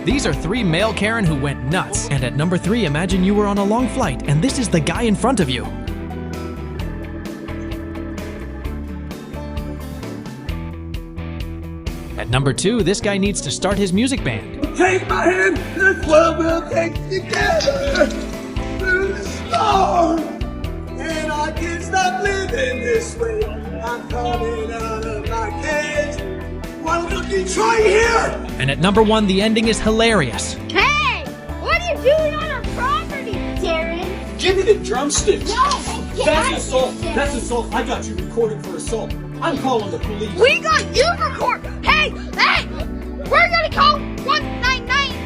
These are 3 male Karen who went nuts. And at number 3, imagine you were on a long flight and this is the guy in front of you. At number 2, this guy needs to start his music band. Take my hand, this world will take together through the storm. And I can't stop living this way. I'm coming out of my cage. Welcome to Detroit here! And at number 1, the ending is hilarious. Hey! What are you doing on our property, Darren? Give me the drumsticks. No! That's assault. That's assault. I got you recorded for assault. I'm calling the police. We got you record! Hey! Hey! We're gonna call